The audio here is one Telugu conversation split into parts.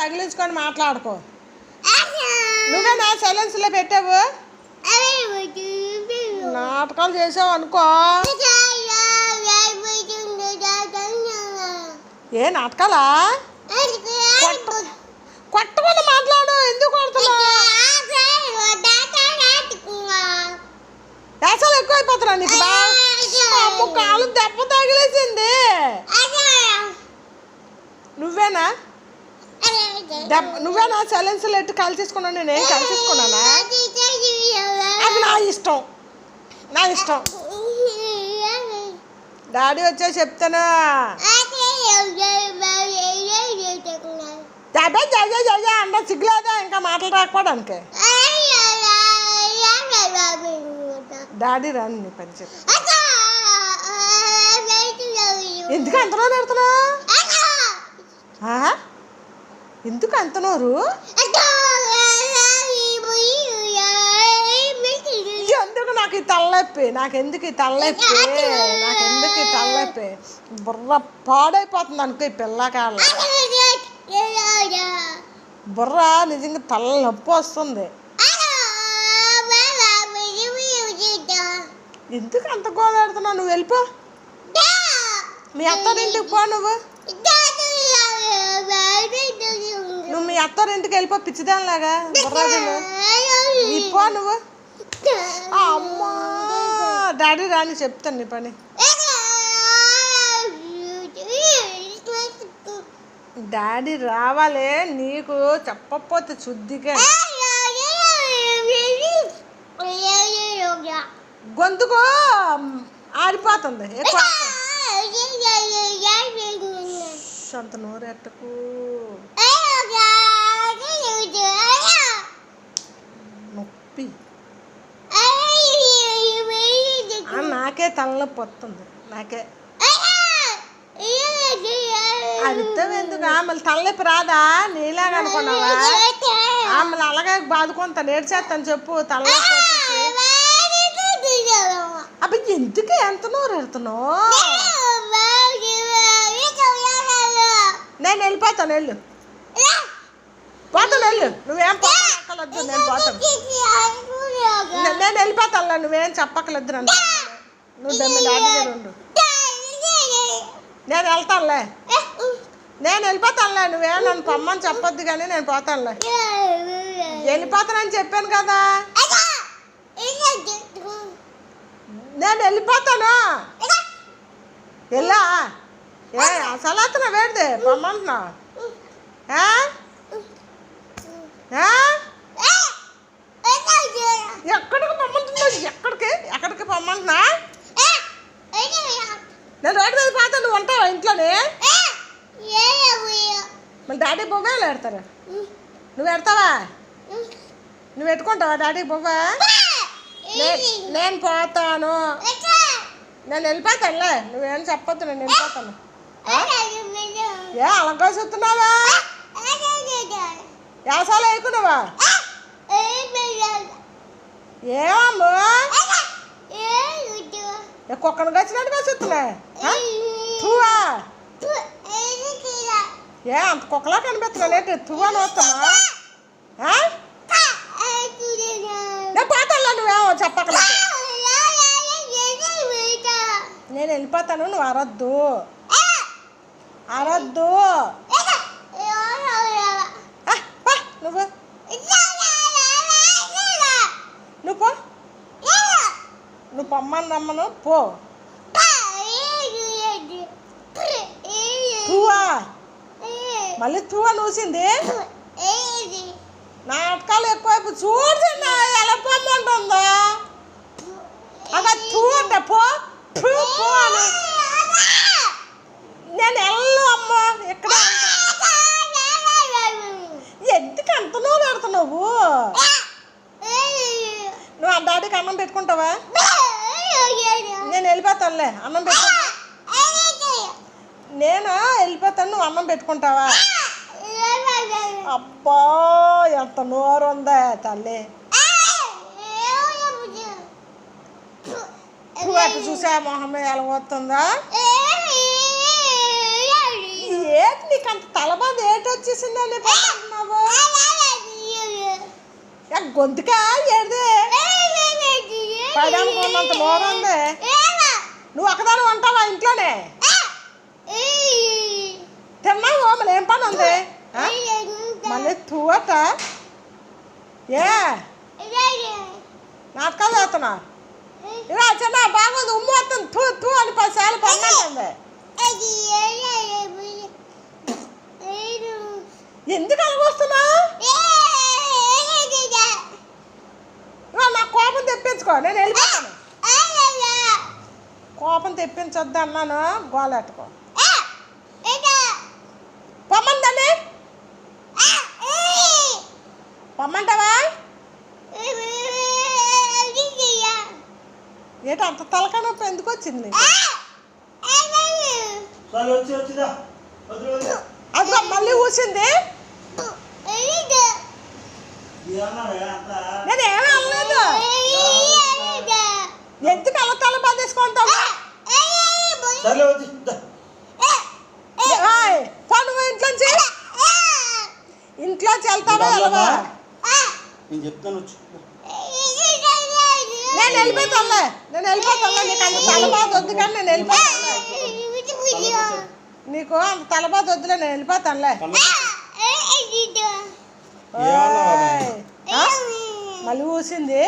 తగిలించుకొని మాట్లాడుకో. నువ్వేనా సైలెన్స్లో పెట్టావు? నాటకాలు చేసావు అనుకో. ఏ నాటకాలా? కొట్టకుండా మాట్లాడు. ఎందుకు కొడుతున్నావు? వేసాలు ఎక్కువ అయిపోతున్నా నీకు. అమ్మ కాలు దెబ్బ తగిలేసింది. నువ్వేనా సైలెన్స్లో ఎట్టు కలిసేసుకున్నావు? నేనేం కలిసేసుకున్నానా? అది నా ఇష్టం. డాడీ వచ్చా చెప్తాను. అన్న సిగ్గులేదా ఇంకా మాటలు రాకపోవడానికి? డాడీ రాని నీ పని చెప్పు. ఎందుకు అంతలో పెడుతున్నా? ఎందుకు అంత నోరు? ఎందుకు నాకు ఈ తలనొప్పి? నాకెందుకు ఈ తలనొప్పి? బుర్ర పాడైపోతుంది అనుకో ఈ పిల్లకాళ్ళ. బుర్ర నిజంగా తలనొప్పి వస్తుంది. ఎందుకు అంత గోదాడుతున్నావు? నువ్వు వెళ్ళిపో. మీ అత్తారింటికి పో. నువ్వు మీ అత్తారింటికి వెళ్ళిపో పిచ్చిదానిలాగా. బుర్రాజులు పో నువ్వు. అమ్మా డాడీ రాని చెప్తాను నీ పని. డాడీ రావాలే నీకు చెప్పకపోతే శుద్ధిగా గొంతుకు ఆరిపోతుంది. ఎక్కువ అంత నోరెట్టకు. నొప్పి నాకే తలనొప్పి వస్తుంది. నాకే అర్థం ఎందుకు? మళ్ళీ తలనొప్పి రాదా? నీలాగా అనుకున్నావా? మళ్ళీ అలాగే బాదుకుంటా నేర్చేస్తాను చెప్పు. తలనొప్పి వచ్చేసి అబ్బా ఎందుకు ఎంత నోరు ఎడుతున్నావు? నేను వెళ్ళిపోతాను. వెళ్ళు. నువ్వేం చెప్పక్కర్లేదు. నేను పోతాను. నేను వెళ్ళిపోతాను. నువ్వేం చెప్పక్కర్లేదు. నువ్వు డాడీ దగ్గర ఉండు. నేను వెళ్తానులే. నువ్వేం నన్ను పొమ్మని చెప్పొద్దు కానీ నేను పోతానులే. వెళ్ళిపోతానని చెప్పాను కదా. నేను వెళ్ళిపోతాను. వెళ్ళా అసలు అతను వేడిదే పొమ్మంటున్నా. ఎక్కడికి పొమ్మంటున్నా? ఎక్కడికి పొమ్మంటున్నా? నేను రోడ్డు మీద పోతా. నువ్వు ఉంటావా ఇంట్లోనే? మళ్ళీ డాడీ బొవ్వ ఎలా పెడతారా? నువ్వు పెడతావా? నువ్వు పెట్టుకుంటావా డాడీ బొవ్వ? నేను పోతాను. నేను వెళ్ళిపోతానులే. నువ్వేం చెప్పొద్దు. నేను వెళ్ళిపోతాను. అలంకా చూస్తున్నావా? యాసాలు వేయకున్నావా? ఏమమ్మా కుక్కను వచ్చినట్టుగా చూస్తున్నా. అంత కుక్కలా కనిపిస్తున్నా. తువ్వని వస్తున్నా. నేను పోతానులే. నువ్వేమో చెప్పక్కర్లేదు. నేను వెళ్ళిపోతాను. నువ్వు అరద్దు. నువ్వు పో. నువ్వు పొమ్మని రమ్మను పో. మళ్ళీ తువ్వ నూసింది. నాటకాలు ఎక్కువైపు చూడండి ఎలా పొమ్మంటుందో. అక్కడ తువ్వ అంటే పో. నేను వెళ్ళు అమ్మా. ఎక్కడ ఎందుకు అంత నూనె పెడుతున్నావు? నువ్వు ఆ డాడీకి అన్నం పెట్టుకుంటావా? నేను వెళ్ళిపోతానులే. అన్నం పెట్టుకుంటా. నేను వెళ్ళిపోతాను. నువ్వు అన్నం పెట్టుకుంటావా? అబ్బా ఎంత నోరు ఉందా తల్లి. అటు చూసా మొహం ఎలా వస్తుందా? ఏంటి నీకు నీకు అంత తలబాధ ఏంటి వచ్చేసిందని నువ్వు గొంతుక ఏది పడనుకున్నంత నోరు ఉంది. నువ్వు ఒకదాని ఉంటావా ఇంట్లోనే? తిన్నావు మళ్ళీ ఏం పని ఉంది మళ్ళీ తూట ఏ నాటకాలు చేస్తున్నా ఇవా చిన్న బాగుంది ఉమ్ము వస్తుంది తూ తూ అని 10 సార్లు పడినట్టుంది. ఎందుకు అనుకొస్తున్నా నా కోపం తెప్పించుకో నేను వెళ్ళిపోతాను. కోపం తెప్పించొద్దు అన్నాను గోలెట్టుకో పొమ్మందండి పొమ్మంటావా ఏంటి అంత తలకాయ నొప్పి ఎందుకు వచ్చింది? అదిగో మళ్ళీ ఊసింది. నేను ఏమీ అనలేదు. ఎందుకు అలా తల బాధేసుకుంటావు? ఇంట్లోంచి వెళ్తావా వెళ్ళవా? నేను వెళ్ళిపోతానులే నీకు అంత తలబాధ వద్దు కానీ నేను వెళ్ళిపోతానులే. నీకు అంత తలబాధ వద్దులే నేను వెళ్ళిపోతానులే. మళ్ళీ ఊసింది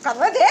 కర్రది